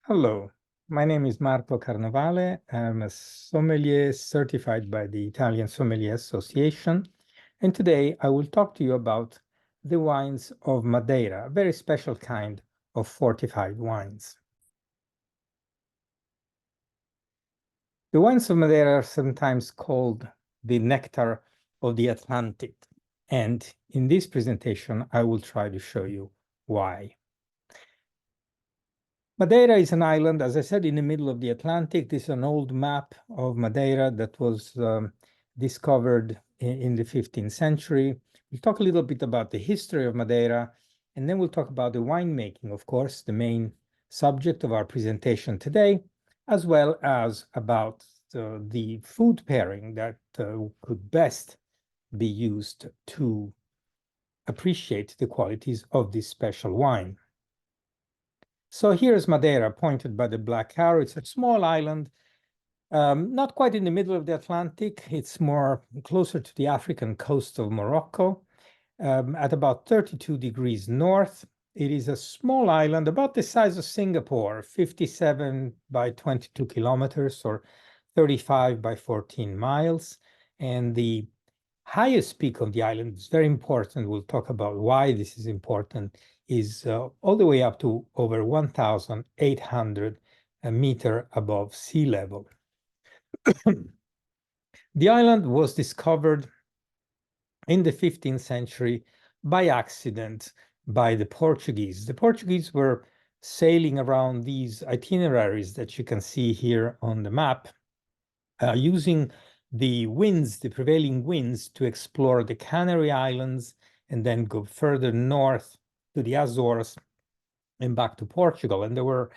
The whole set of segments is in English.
Hello, my name is Marco Carnevale. I'm a sommelier certified by the Italian Sommelier Association. And today I will talk to you about the wines of Madeira, a very special kind of fortified wines. The wines of Madeira are sometimes called the nectar of the Atlantic. And in this presentation, I will try to show you why. Madeira is an island, as I said, in the middle of the Atlantic. This is an old map of Madeira that was discovered in the 15th century. We'll talk a little bit about the history of Madeira, and then we'll talk about the winemaking, of course, the main subject of our presentation today, as well as about the food pairing that could best be used to appreciate the qualities of this special wine. So here's Madeira, pointed by the black arrow. It's a small island, not quite in the middle of the Atlantic. It's more closer to the African coast of Morocco, at about 32 degrees north. It is a small island, about the size of Singapore, 57 by 22 kilometers or 35 by 14 miles. And the highest peak of the island is very important. We'll talk about why this is important, is all the way up to over 1,800 meters above sea level. The island was discovered in the 15th century by accident by the Portuguese. The Portuguese were sailing around these itineraries that you can see here on the map, using the winds, the prevailing winds, to explore the Canary Islands and then go further north to the Azores and back to Portugal. And there were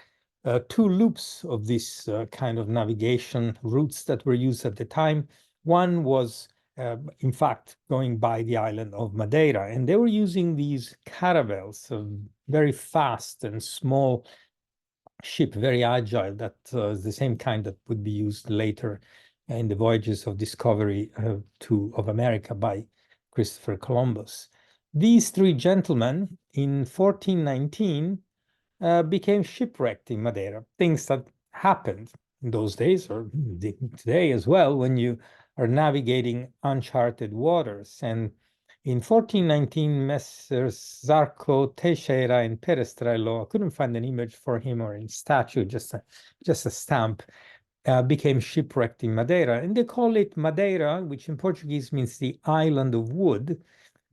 two loops of this kind of navigation routes that were used at the time. One was, in fact, going by the island of Madeira, and they were using these caravels, very fast and small ship, very agile, that is the same kind that would be used later in the voyages of discovery of America by Christopher Columbus. These three gentlemen in 1419 became shipwrecked in Madeira, things that happened in those days, or today as well, when you are navigating uncharted waters. And in 1419, Messrs. Zarco, Teixeira, and Perestrello, I couldn't find an image for him or a statue, just a stamp, became shipwrecked in Madeira. And they call it Madeira, which in Portuguese means the island of wood,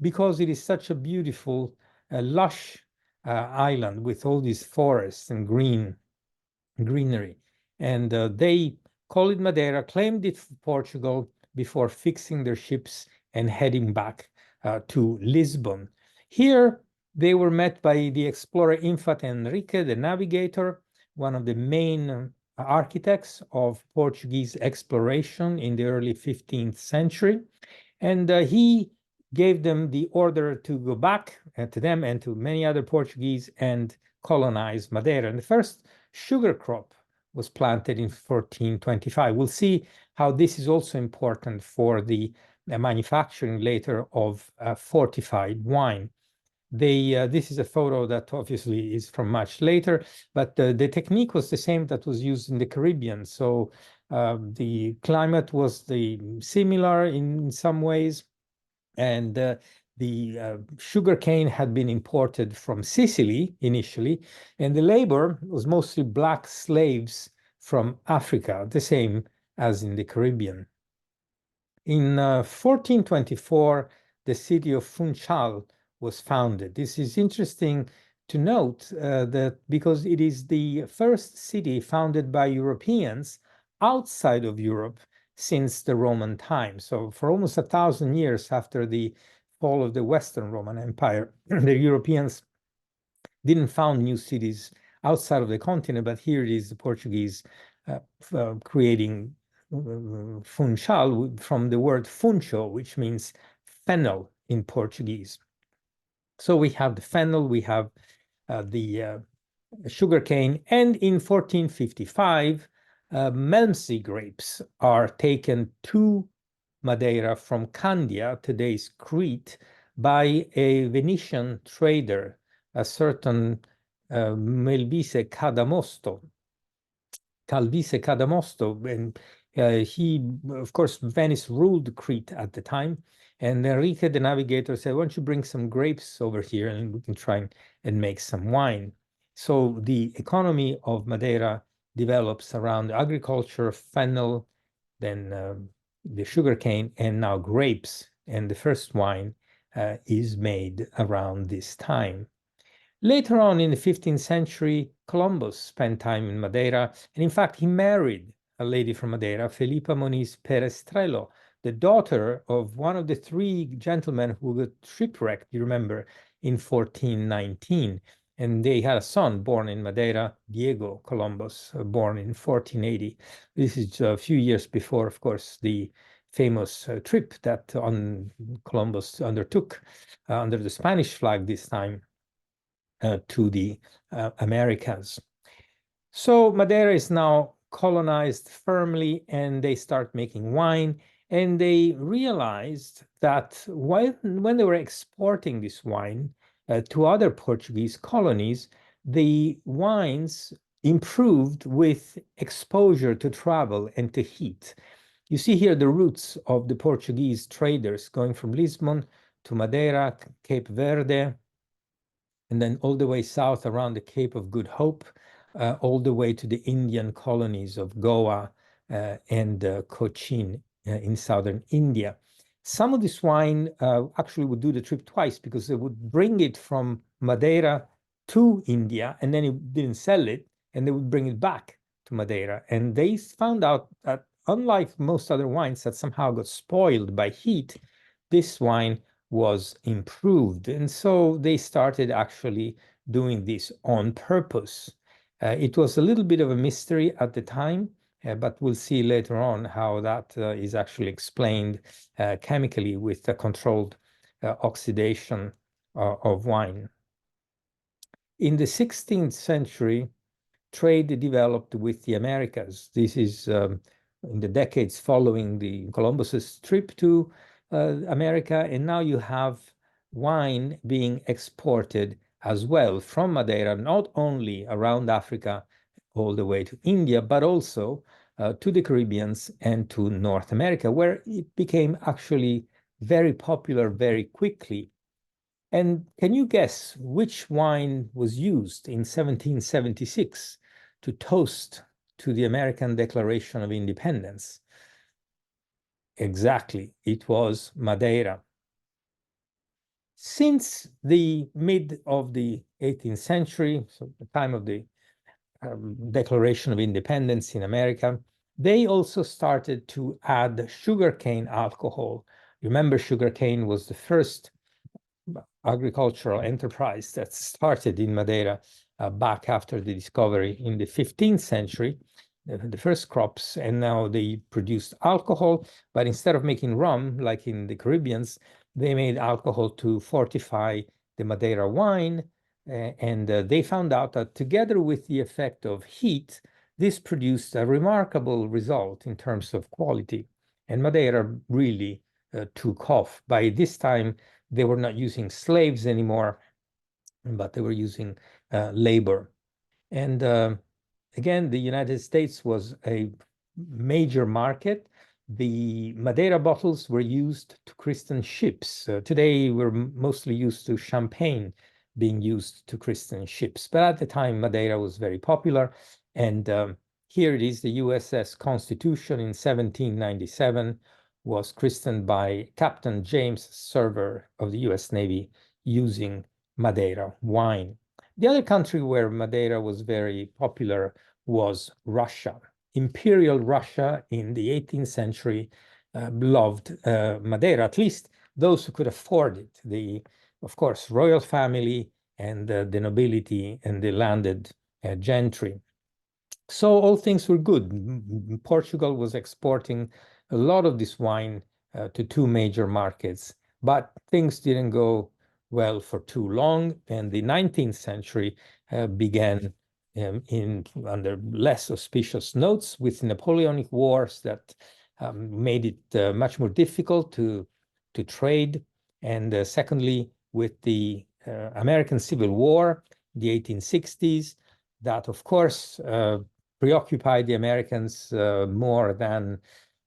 because it is such a beautiful, lush island with all these forests and greenery. And they call it Madeira, claimed it for Portugal before fixing their ships and heading back to Lisbon. Here, they were met by the explorer Infante Henrique, the navigator, one of the main architects of Portuguese exploration in the early 15th century. And he gave them the order to go back to them and to many other Portuguese and colonize Madeira. And the first sugar crop was planted in 1425. We'll see how this is also important for the manufacturing later of fortified wine. This is a photo that obviously is from much later, but the technique was the same that was used in the Caribbean. So the climate was similar in some ways, and the sugarcane had been imported from Sicily initially, and the labor was mostly black slaves from Africa, the same as in the Caribbean. In 1424, the city of Funchal was founded. This is interesting to note that because it is the first city founded by Europeans outside of Europe since the Roman time. So for almost 1,000 years after the fall of the Western Roman Empire, the Europeans didn't found new cities outside of the continent, but here it is the Portuguese creating Funchal from the word funcho, which means fennel in Portuguese. So we have the fennel, we have the sugarcane, and in 1455, Malmsey grapes are taken to Madeira from Candia, today's Crete, by a Venetian trader, a certain Melvise Cadamosto. Calvise Cadamosto, and he, of course, Venice ruled Crete at the time, and Enrique the navigator said, why don't you bring some grapes over here and we can try and make some wine. So the economy of Madeira develops around agriculture, fennel, then the sugarcane, and now grapes. And the first wine is made around this time. Later on in the 15th century, Columbus spent time in Madeira, and in fact, he married a lady from Madeira, Felipa Moniz Perestrello, the daughter of one of the three gentlemen who got shipwrecked, you remember, in 1419. And they had a son born in Madeira, Diego Columbus, born in 1480. This is a few years before, of course, the famous trip that Columbus undertook under the Spanish flag this time to the Americas. So Madeira is now colonized firmly, and they start making wine. And they realized that when they were exporting this wine to other Portuguese colonies, the wines improved with exposure to travel and to heat. You see here the routes of the Portuguese traders going from Lisbon to Madeira, Cape Verde, and then all the way south around the Cape of Good Hope, all the way to the Indian colonies of Goa and Cochin in southern India. Some of this wine actually would do the trip twice, because they would bring it from Madeira to India, and then it didn't sell it, and they would bring it back to Madeira. And they found out that unlike most other wines that somehow got spoiled by heat, this wine was improved. And so they started actually doing this on purpose. It was a little bit of a mystery at the time, but we'll see later on how that is actually explained chemically with the controlled oxidation of wine. In the 16th century, trade developed with the Americas. This is in the decades following the Columbus's trip to America, and now you have wine being exported as well from Madeira, not only around Africa all the way to India, but also to the Caribbeans and to North America, where it became actually very popular very quickly. And can you guess which wine was used in 1776 to toast to the American Declaration of Independence? Exactly, it was Madeira. Since the mid of the 18th century, so the time of the Declaration of Independence in America, they also started to add sugarcane alcohol. Remember, sugarcane was the first agricultural enterprise that started in Madeira back after the discovery in the 15th century, the first crops, and now they produced alcohol, but instead of making rum like in the Caribbeans, they made alcohol to fortify the Madeira wine, and they found out that together with the effect of heat, this produced a remarkable result in terms of quality, and Madeira really took off. By this time, they were not using slaves anymore, but they were using labor. And again, the United States was a major market. The Madeira bottles were used to christen ships. Today, we're mostly used to champagne being used to christen ships. But at the time, Madeira was very popular. And here it is, the USS Constitution in 1797 was christened by Captain James Server of the US Navy using Madeira wine. The other country where Madeira was very popular was Russia. Imperial Russia in the 18th century loved Madeira, at least those who could afford it. The, of course, royal family and the nobility and the landed gentry. So all things were good. Portugal was exporting a lot of this wine to two major markets, but things didn't go well for too long, and the 19th century began under less auspicious notes with Napoleonic Wars that made it much more difficult to trade, and secondly, with the American Civil War, the 1860s, that of course preoccupied the Americans more than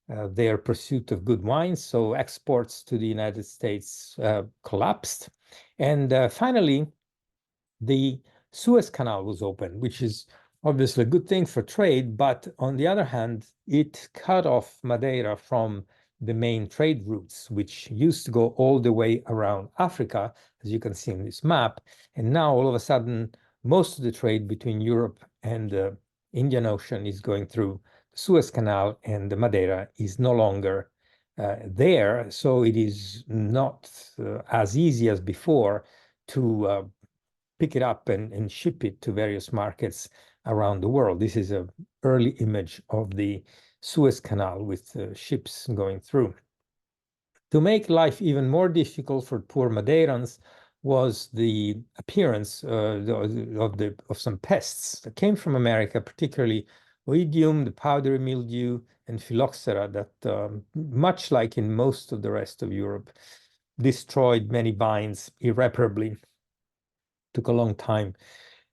their pursuit of good wines. So exports to the United States collapsed. And finally, the Suez Canal was opened, which is obviously a good thing for trade. But on the other hand, it cut off Madeira from the main trade routes, which used to go all the way around Africa, as you can see in this map. And now all of a sudden, most of the trade between Europe and the Indian Ocean is going through the Suez Canal, and the Madeira is no longer there. So it is not as easy as before to pick it up and ship it to various markets around the world. This is an early image of the Suez Canal with ships going through. To make life even more difficult for poor Madeirans was the appearance of some pests that came from America, particularly oidium, the powdery mildew, and phylloxera that, much like in most of the rest of Europe, destroyed many vines irreparably. Took a long time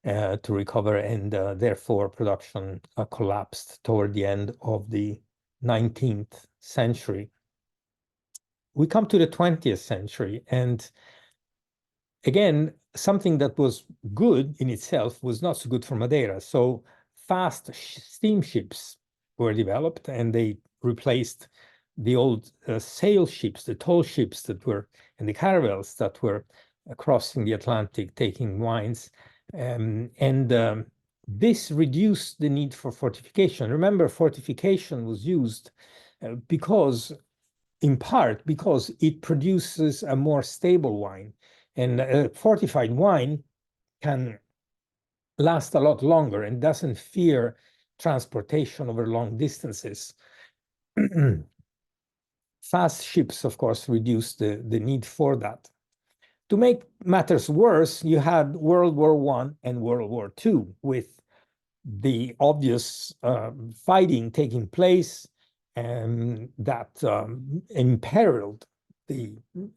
to recover, and therefore production collapsed toward the end of the 19th century. We come to the 20th century, and again, something that was good in itself was not so good for Madeira. So fast steamships were developed, and they replaced the old sail ships, the tall ships that were, and the caravels that were crossing the Atlantic, taking wines. This reduced the need for fortification. Remember, fortification was used in part because it produces a more stable wine. And a fortified wine can last a lot longer and doesn't fear transportation over long distances. Fast ships, of course, reduce the need for that. To make matters worse, you had World War I and World War II, with the obvious fighting taking place that imperiled the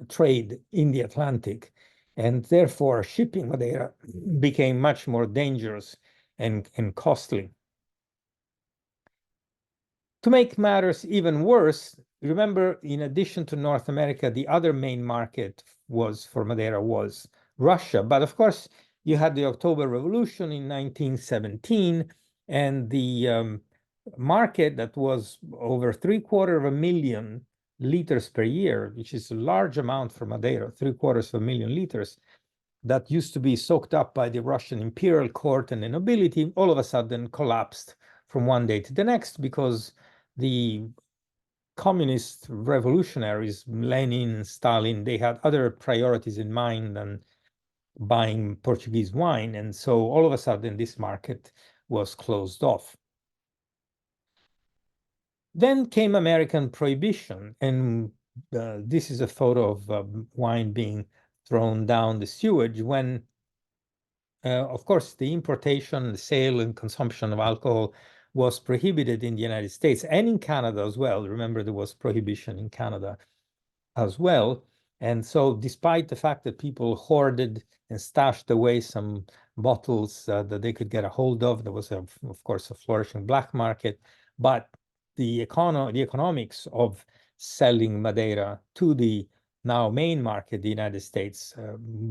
trade in the Atlantic, and therefore shipping Madeira became much more dangerous and costly. To make matters even worse, remember, in addition to North America, the other main market for Madeira was Russia. But of course, you had the October Revolution in 1917, and the market that was over 750,000 liters per year, which is a large amount for Madeira, 750,000 liters, that used to be soaked up by the Russian imperial court and the nobility, all of a sudden collapsed from one day to the next, because the communist revolutionaries, Lenin and Stalin, they had other priorities in mind than buying Portuguese wine. And so all of a sudden, this market was closed off. Then came American prohibition. And this is a photo of wine being thrown down the sewage when, of course, the importation, the sale, and consumption of alcohol was prohibited in the United States and in Canada as well. Remember, there was prohibition in Canada as well. And so despite the fact that people hoarded and stashed away some bottles that they could get a hold of, there was, of course, a flourishing black market. But the economics of selling Madeira to the now main market, the United States,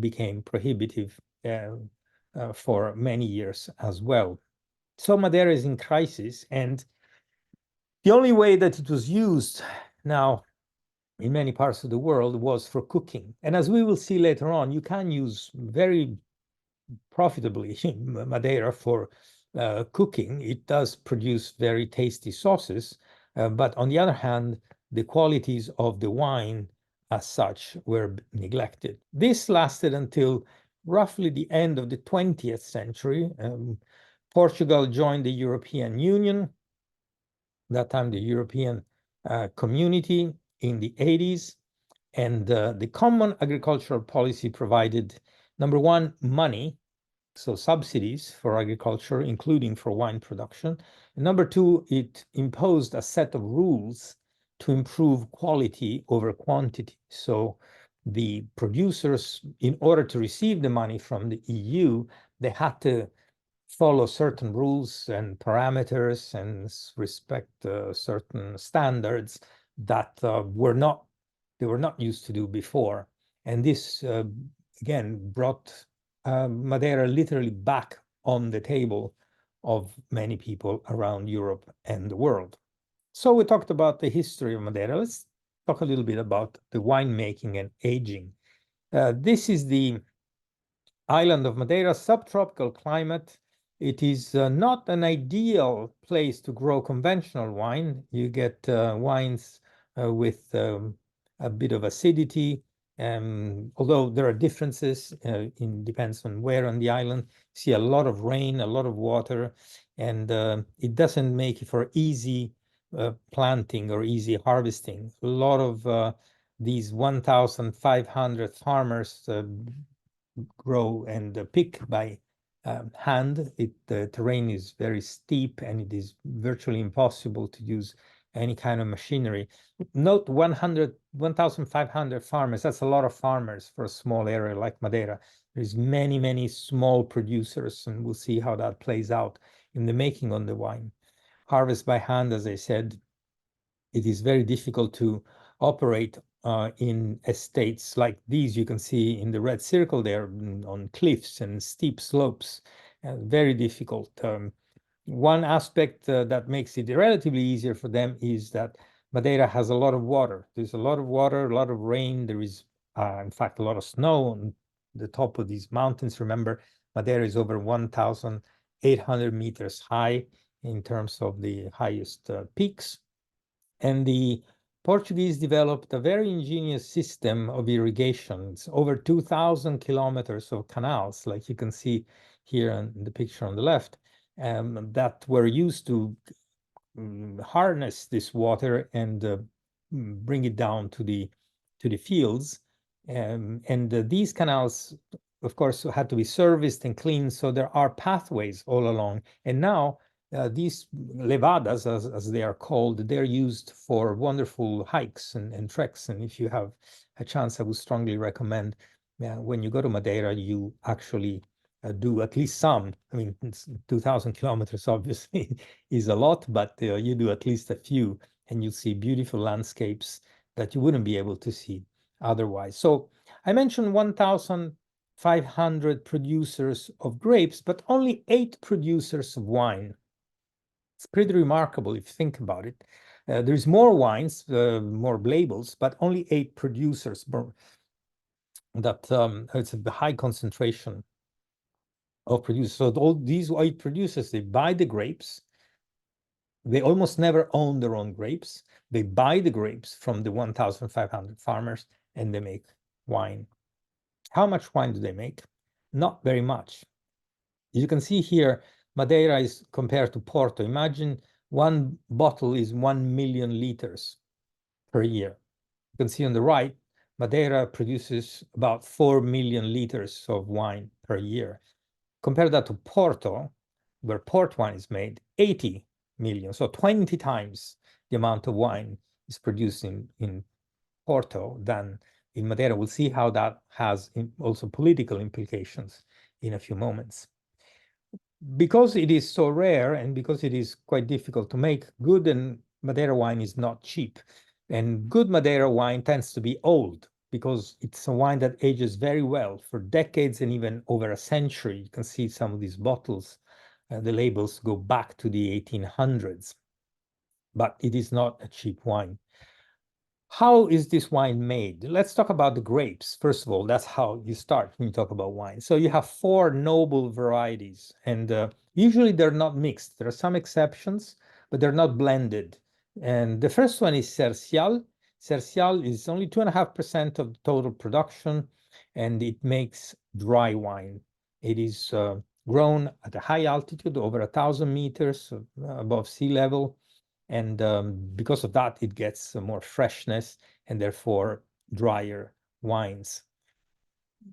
became prohibitive for many years as well. So Madeira is in crisis, and the only way that it was used now in many parts of the world was for cooking. And as we will see later on, you can use very profitably Madeira for cooking. It does produce very tasty sauces, but on the other hand, the qualities of the wine as such were neglected. This lasted until roughly the end of the 20th century. Portugal joined the European Union, that time the European Community in the 80s. And the Common Agricultural Policy provided, number one, money, so subsidies for agriculture, including for wine production. And number two, it imposed a set of rules to improve quality over quantity. So the producers, in order to receive the money from the EU, they had to follow certain rules and parameters and respect certain standards that they were not used to do before. And this again brought Madeira literally back on the table of many people around Europe and the world. So we talked about the history of Madeira. Let's talk a little bit about the winemaking and aging. This is the island of Madeira, subtropical climate. It is not an ideal place to grow conventional wine. You get wines with a bit of acidity, although there are differences. It depends on where on the island. You see a lot of rain, a lot of water, and it doesn't make it for easy planting or easy harvesting. A lot of these 1,500 farmers grow and pick by hand. The terrain is very steep and it is virtually impossible to use any kind of machinery. Note 1,500 farmers. That's a lot of farmers for a small area like Madeira. There's many, many small producers, and we'll see how that plays out in the making on the wine. Harvest by hand, as I said, it is very difficult to operate in estates like these you can see in the red circle there on cliffs and steep slopes. Very difficult. One aspect that makes it relatively easier for them is that Madeira has a lot of water. There's a lot of water, a lot of rain. There is, in fact, a lot of snow on the top of these mountains. Remember, Madeira is over 1,800 meters high in terms of the highest peaks. And the Portuguese developed a very ingenious system of irrigation. It's over 2,000 kilometers of canals, like you can see here in the picture on the left, that were used to harness this water and bring it down to the fields. These canals, of course, had to be serviced and cleaned, so there are pathways all along. And now these levadas, as they are called, they're used for wonderful hikes and treks. And if you have a chance, I would strongly recommend when you go to Madeira, you actually do at least some. I mean, 2,000 kilometers obviously is a lot, but you do at least a few, and you see beautiful landscapes that you wouldn't be able to see otherwise. So I mentioned 1,500 producers of grapes, but only 8 producers of wine. It's pretty remarkable if you think about it. There's more wines, more labels, but only 8 producers. That it's a high concentration of producers. So all these 8 producers, they buy the grapes. They almost never own their own grapes. They buy the grapes from the 1,500 farmers and they make wine. How much wine do they make? Not very much. You can see here, Madeira is compared to Porto. Imagine one bottle is 1 million liters per year. You can see on the right, Madeira produces about 4 million liters of wine per year. Compare that to Porto, where port wine is made, 80 million. So 20 times the amount of wine is produced in Porto than in Madeira. We'll see how that has also political implications in a few moments. Because it is so rare and because it is quite difficult to make, good and Madeira wine is not cheap. And good Madeira wine tends to be old because it's a wine that ages very well for decades and even over a century. You can see some of these bottles, the labels go back to the 1800s, but it is not a cheap wine. How is this wine made? Let's talk about the grapes. First of all, that's how you start when you talk about wine. So you have 4 noble varieties, and usually they're not mixed. There are some exceptions, but they're not blended. And the first one is Cercial. Cercial is only 2.5% of the total production, and it makes dry wine. It is grown at a high altitude, over 1,000 meters above sea level. And because of that, it gets more freshness and therefore drier wines.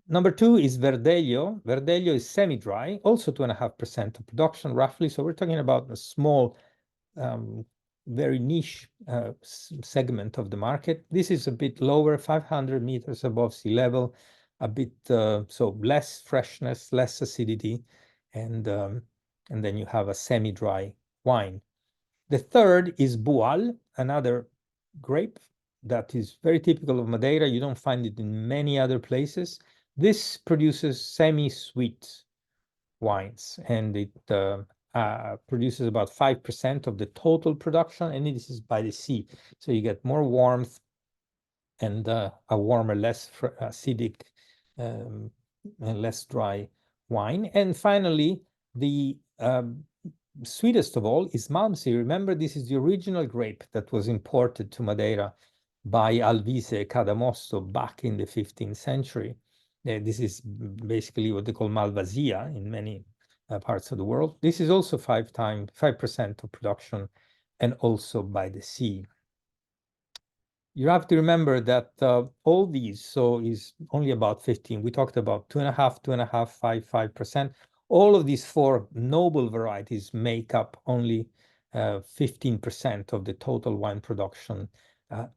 Number 2 is Verdelho. Verdelho is semi-dry, also 2.5% of production roughly. So we're talking about a small, very niche segment of the market. This is a bit lower, 500 meters above sea level, a bit so less freshness, less acidity, and and then you have a semi-dry wine. The third is Bual, another grape that is very typical of Madeira. You don't find it in many other places. This produces semi-sweet wines, and it produces about 5% of the total production, and this is by the sea. So you get more warmth and a warmer, less acidic, and less dry wine. And finally, the sweetest of all is Malmsey. Remember, this is the original grape that was imported to Madeira by Alvise Cadamosto back in the 15th century. This is basically what they call Malvasia in many parts of the world. This is also 5% of production, and also by the sea. You have to remember that all these, so is only about 15. We talked about 2.5, 2.5, 5, 5%. All of these four noble varieties make up only 15% of the total wine production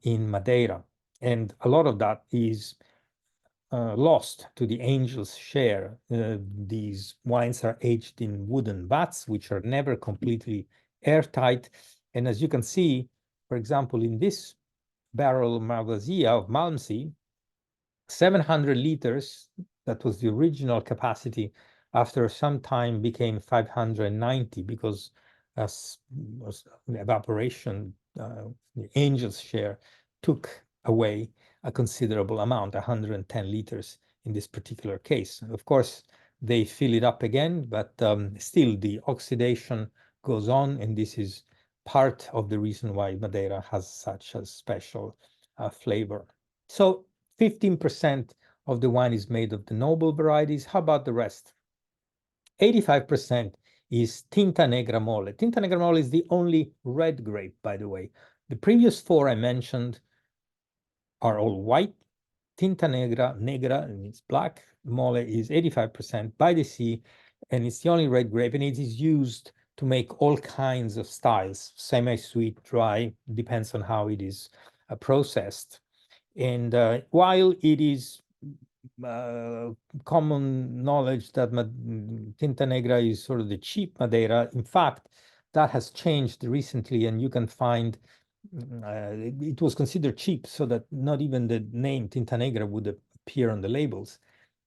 in Madeira. And a lot of that is lost to the angel's share. These wines are aged in wooden vats, which are never completely airtight. And as you can see, for example, in this barrel Malvasia of Malmsey, 700 liters, that was the original capacity, after some time became 590 because evaporation, the angel's share, took away a considerable amount, 110 liters in this particular case. Of course, they fill it up again, but still the oxidation goes on, and this is part of the reason why Madeira has such a special flavor. So 15% of the wine is made of the noble varieties. How about the rest? 85% is Tinta Negra Mole. Tinta Negra Mole is the only red grape, by the way. The previous four I mentioned are all white. Tinta Negra means black. Mole is 85% by the sea, and it's the only red grape, and it is used to make all kinds of styles, semi-sweet, dry, depends on how it is processed. And while it is common knowledge that Tinta Negra is sort of the cheap Madeira, in fact, that has changed recently, and you can find it was considered cheap, so that not even the name Tinta Negra would appear on the labels.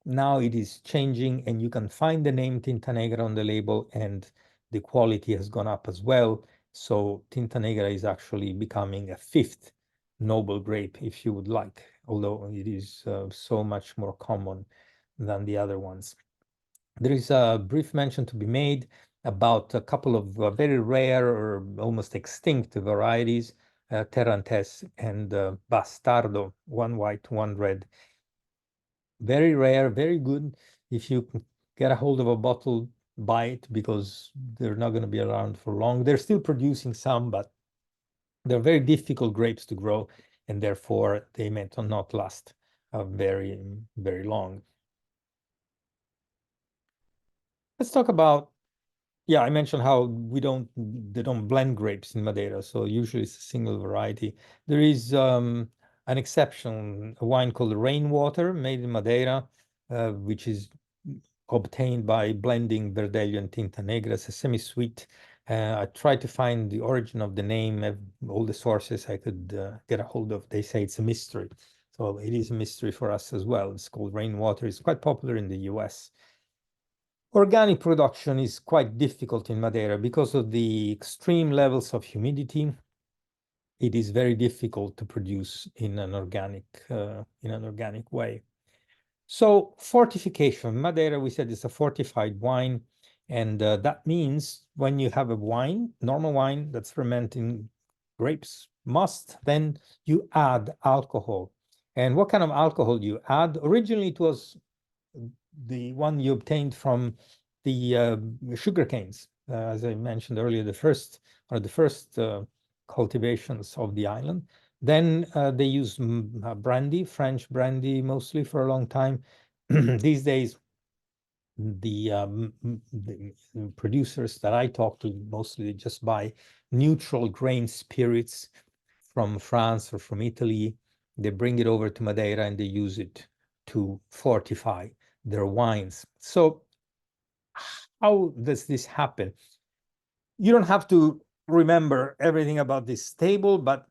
Now it is changing, and you can find the name Tinta Negra on the label, and the quality has gone up as well. So Tinta Negra is actually becoming a fifth noble grape, if you would like, although it is so much more common than the other ones. There is a brief mention to be made about a couple of very rare or almost extinct varieties, Terrantes and Bastardo, one white, one red. Very rare, very good. If you get a hold of a bottle, buy it, because they're not going to be around for long. They're still producing some, but they're very difficult grapes to grow, and therefore they may not last very, very long. Let's talk about, yeah, I mentioned how they don't blend grapes in Madeira, so usually it's a single variety. There is an exception, a wine called Rainwater, made in Madeira, which is obtained by blending Verdelho and Tinta Negra. It's a semi-sweet. I tried to find the origin of the name. All the sources I could get a hold of, they say it's a mystery. So it is a mystery for us as well. It's called Rainwater. It's quite popular in the US. Organic production is quite difficult in Madeira because of the extreme levels of humidity. It is very difficult to produce in an organic way. So fortification, Madeira, we said, is a fortified wine, and that means when you have a wine, normal wine that's fermenting grapes, then you add alcohol. And what kind of alcohol you add? Originally, it was the one you obtained from the sugar canes, as I mentioned earlier, the first cultivations of the island. Then they used brandy, French brandy mostly, for a long time. These days, the producers that I talk to mostly just buy neutral grain spirits from France or from Italy. They bring it over to Madeira and they use it to fortify their wines. So how does this happen? You don't have to remember everything about this table, but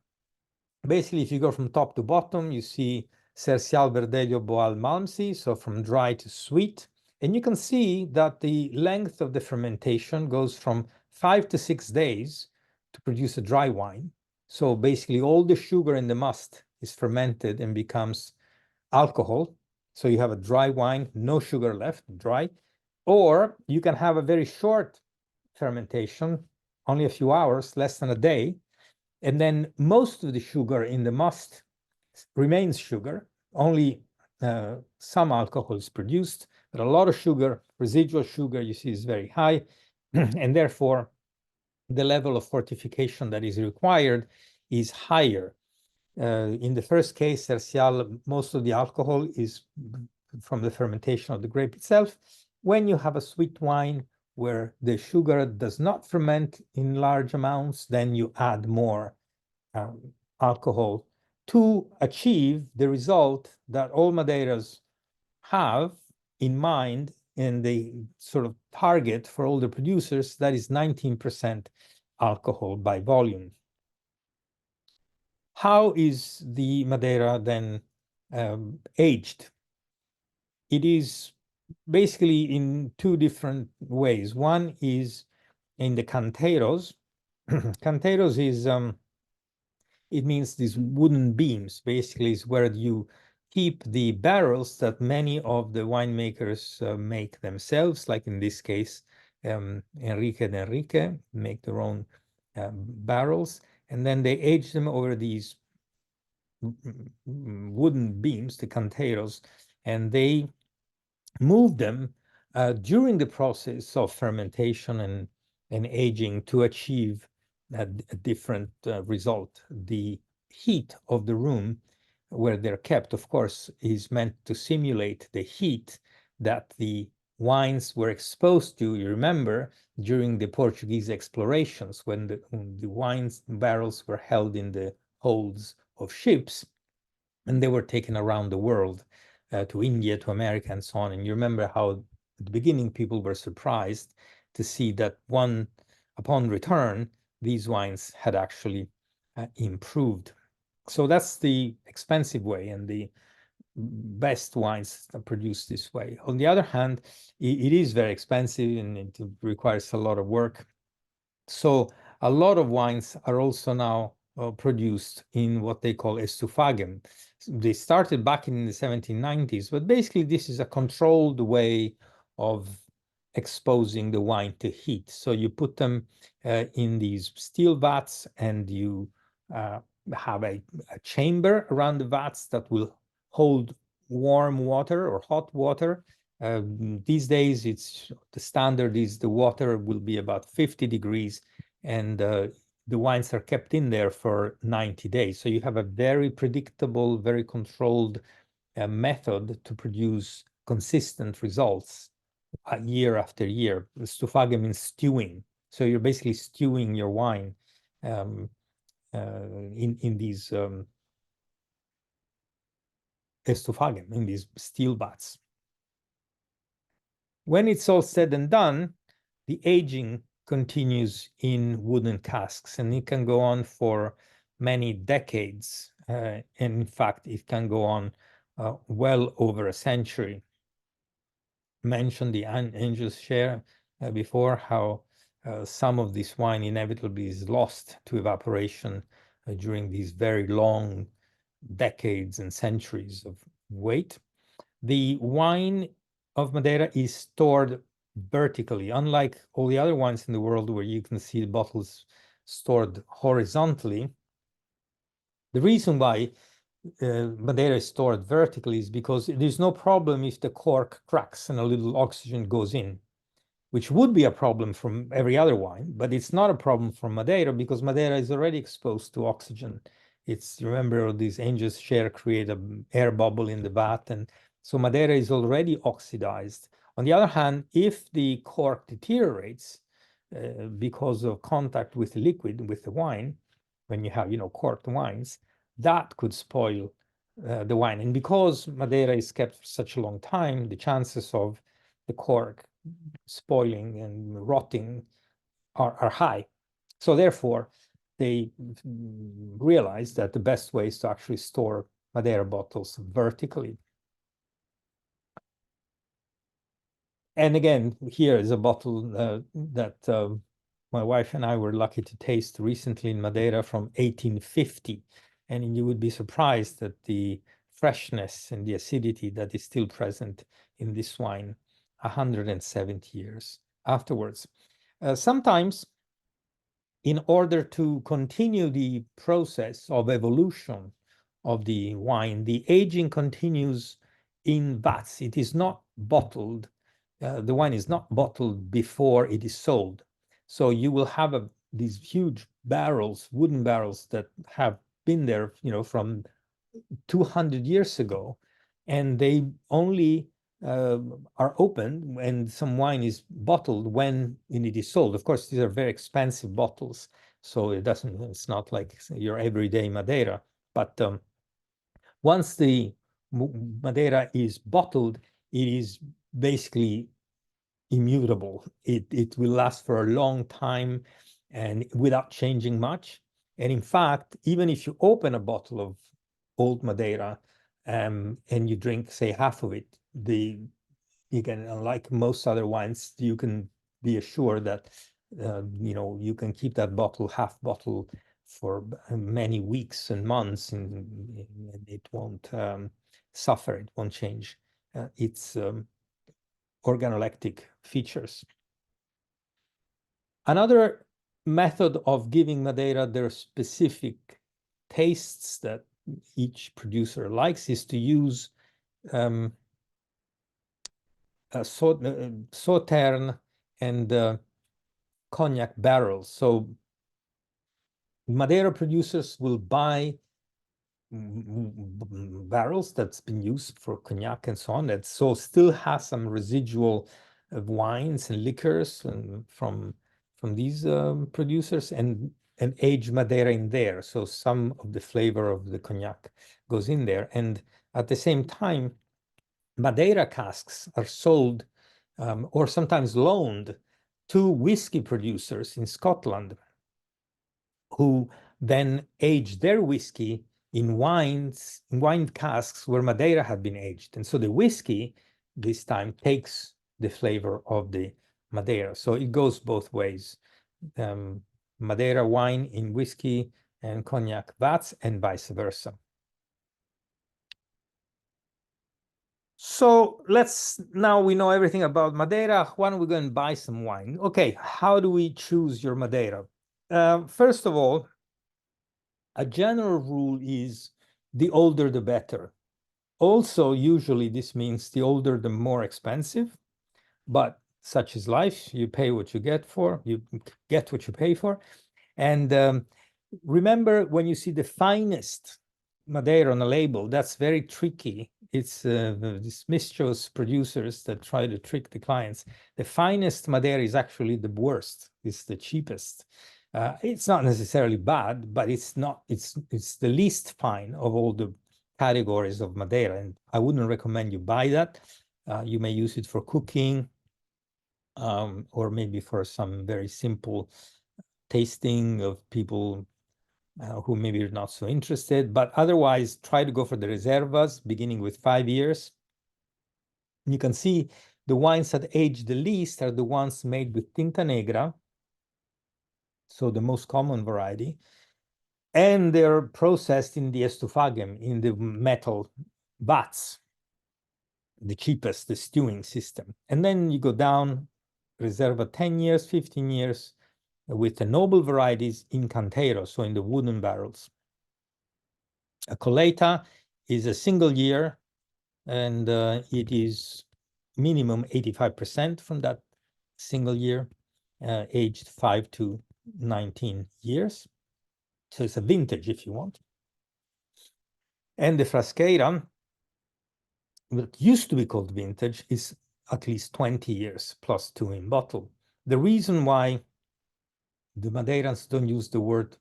basically, if you go from top to bottom, you see Cercial, Verdelho, Boal, Malmsey, so from dry to sweet. And you can see that the length of the fermentation goes from 5 to 6 days to produce a dry wine. So basically, all the sugar in the must is fermented and becomes alcohol. So you have a dry wine, no sugar left, dry. Or you can have a very short fermentation, only a few hours, less than a day, and then most of the sugar in the must remains sugar. Only some alcohol is produced, but a lot of sugar, residual sugar, you see, is very high. And therefore, the level of fortification that is required is higher. In the first case, Cercial, most of the alcohol is from the fermentation of the grape itself. When you have a sweet wine where the sugar does not ferment in large amounts, then you add more alcohol to achieve the result that all Madeiras have in mind and the sort of target for all the producers, that is 19% alcohol by volume. How is the Madeira then aged? It is basically in two different ways. One is in the canteiros. Canteiros is, it means these wooden beams, basically is where you keep the barrels that many of the winemakers make themselves, like in this case, Enrique and Enrique make their own barrels, and then they age them over these wooden beams, the canteiros, and they move them during the process of fermentation and aging to achieve a different result. The heat of the room where they're kept, of course, is meant to simulate the heat that the wines were exposed to, you remember, during the Portuguese explorations, when the wines barrels were held in the holds of ships, and they were taken around the world to India, to America, and so on. And you remember how at the beginning people were surprised to see that upon return, these wines had actually improved. So that's the expensive way, and the best wines are produced this way. On the other hand, it is very expensive and it requires a lot of work. So a lot of wines are also now produced in what they call estufagem. They started back in the 1790s, but basically this is a controlled way of exposing the wine to heat. So you put them in these steel vats, and you have a chamber around the vats that will hold warm water or hot water. These days, the standard is the water will be about 50 degrees, and the wines are kept in there for 90 days. So you have a very predictable, very controlled method to produce consistent results year after year. Stufage means stewing. So you're basically stewing your wine in these estufagem, in these steel vats. When it's all said and done, the aging continues in wooden casks, and it can go on for many decades. And in fact, it can go on well over a century. Mentioned the angel's share before, how some of this wine inevitably is lost to evaporation during these very long decades and centuries of wait. The wine of Madeira is stored vertically, unlike all the other wines in the world where you can see the bottles stored horizontally. The reason why Madeira is stored vertically is because there's no problem if the cork cracks and a little oxygen goes in, which would be a problem from every other wine, but it's not a problem for Madeira because Madeira is already exposed to oxygen. Remember, these angel's share create an air bubble in the vat, and so Madeira is already oxidized. On the other hand, if the cork deteriorates because of contact with the liquid, with the wine, when you have, corked wines, that could spoil the wine. And because Madeira is kept for such a long time, the chances of the cork spoiling and rotting are high. So therefore, they realized that the best way is to actually store Madeira bottles vertically. And again, here is a bottle that my wife and I were lucky to taste recently in Madeira from 1850. And you would be surprised at the freshness and the acidity that is still present in this wine 170 years afterwards. Sometimes, in order to continue the process of evolution of the wine, the aging continues in vats. It is not bottled. The wine is not bottled before it is sold. So you will have these huge barrels, wooden barrels that have been there, from 200 years ago, and they only are opened when some wine is bottled when it is sold. Of course, these are very expensive bottles, so it's not like your everyday Madeira. But once the Madeira is bottled, it is basically immutable. It will last for a long time and without changing much. And in fact, even if you open a bottle of old Madeira and you drink, say, half of it, you can, unlike most other wines, you can be assured that you can keep that half bottle for many weeks and months, and it won't suffer. It won't change its organoleptic features. Another method of giving Madeira their specific tastes that each producer likes is to use Sauterne and cognac barrels. So Madeira producers will buy barrels that's been used for cognac and so on, that so still has some residual wines and liquors from these producers, and age Madeira in there. So some of the flavor of the cognac goes in there. And at the same time, Madeira casks are sold or sometimes loaned to whiskey producers in Scotland, who then age their whiskey in wine casks where Madeira had been aged. And so the whiskey this time takes the flavor of the Madeira. So it goes both ways. Madeira wine in whiskey and cognac vats, and vice versa. So now we know everything about Madeira. Why don't we go and buy some wine? Okay, how do we choose your Madeira? First of all, a general rule is the older the better. Also, usually this means the older the more expensive, but such is life. You pay what you get for, you get what you pay for. And remember, when you see the finest Madeira on a label, that's very tricky. It's these mischievous producers that try to trick the clients. The finest Madeira is actually the worst. It's the cheapest. It's not necessarily bad, but it's the least fine of all the categories of Madeira, and I wouldn't recommend you buy that. You may use it for cooking, or maybe for some very simple tasting of people who maybe are not so interested. But otherwise, try to go for the reservas, beginning with 5 years. You can see the wines that age the least are the ones made with Tinta Negra, so the most common variety, and they're processed in the estufagem, in the metal vats, the cheapest, the stewing system. And then you go down, Reserva 10 years, 15 years, with the noble varieties in Cantero, so in the wooden barrels. A Colheita is a single year, and it is minimum 85% from that single year, aged 5 to 19 years. So it's a vintage, if you want. And the Frasqueira, what used to be called vintage, is at least 20 years plus 2 in bottle. The reason why the Madeirans don't use the word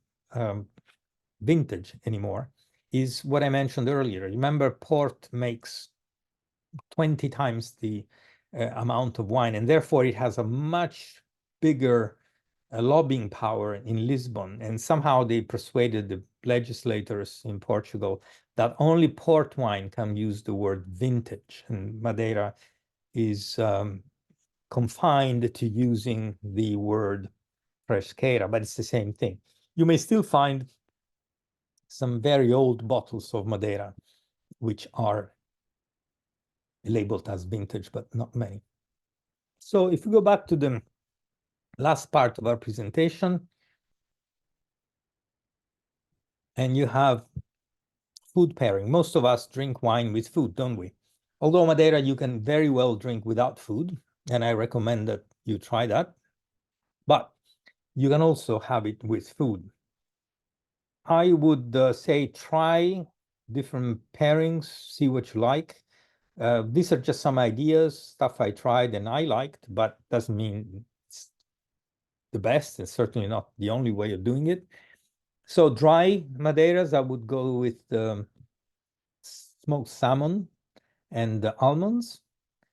vintage anymore is what I mentioned earlier. Remember, port makes 20 times the amount of wine, and therefore it has a much bigger lobbying power in Lisbon. And somehow they persuaded the legislators in Portugal that only port wine can use the word vintage, and Madeira is confined to using the word fresqueira, but it's the same thing. You may still find some very old bottles of Madeira, which are labeled as vintage, but not many. So if we go back to the last part of our presentation, and you have food pairing. Most of us drink wine with food, don't we? Although Madeira, you can very well drink without food, and I recommend that you try that. But you can also have it with food. I would say try different pairings, see what you like. These are just some ideas, stuff I tried and I liked, but doesn't mean it's the best. It's certainly not the only way of doing it. So dry Madeiras, I would go with smoked salmon and almonds.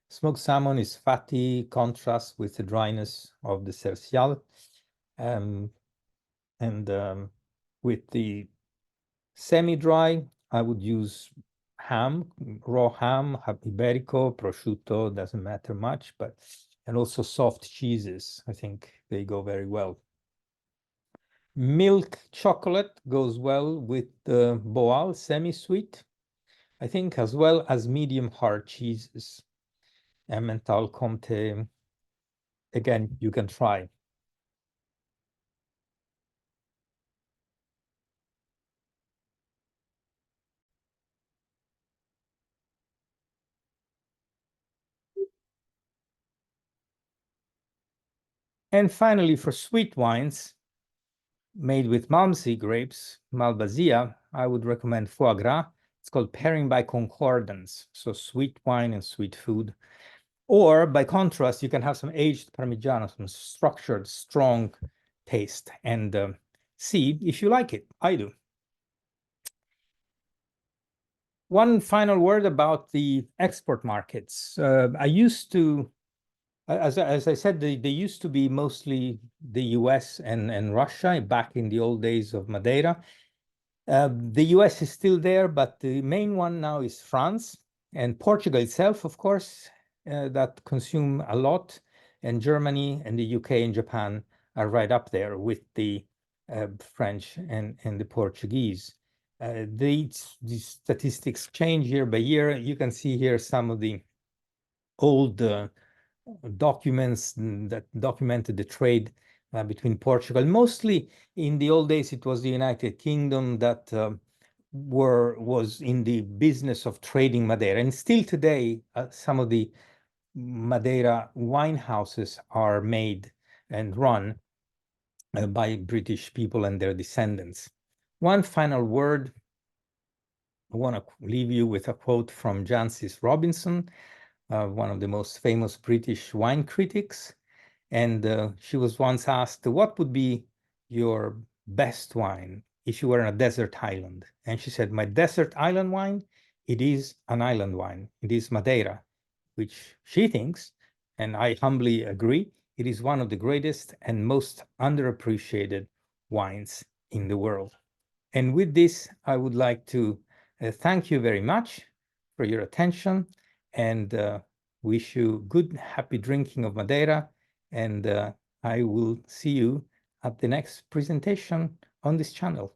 Smoked salmon is fatty, contrast with the dryness of the cercial. With the semi-dry, I would use ham, raw ham, iberico, prosciutto, doesn't matter much, and also soft cheeses. I think they go very well. Milk chocolate goes well with the boal, semi-sweet, I think, as well as medium hard cheeses. Emmental, Comte, again, you can try. And finally, for sweet wines made with Malmsey grapes, Malvasia, I would recommend foie gras. It's called pairing by concordance, so sweet wine and sweet food. Or by contrast, you can have some aged Parmigiano, some structured, strong taste, and see if you like it. I do. One final word about the export markets. I used to, as I said, they used to be mostly the US and Russia back in the old days of Madeira. The US is still there, but the main one now is France and Portugal itself, of course, that consume a lot. And Germany and the UK and Japan are right up there with the French and the Portuguese. These statistics change year by year. You can see here some of the old documents that documented the trade between Portugal. Mostly in the old days, it was the United Kingdom that was in the business of trading Madeira. And still today, some of the Madeira wine houses are made and run by British people and their descendants. One final word. I want to leave you with a quote from Jancis Robinson, one of the most famous British wine critics. And she was once asked, what would be your best wine if you were on a desert island? And she said, my desert island wine, it is an island wine. It is Madeira, which she thinks, and I humbly agree, it is one of the greatest and most underappreciated wines in the world. And with this, I would like to thank you very much for your attention and wish you good, happy drinking of Madeira. And I will see you at the next presentation on this channel.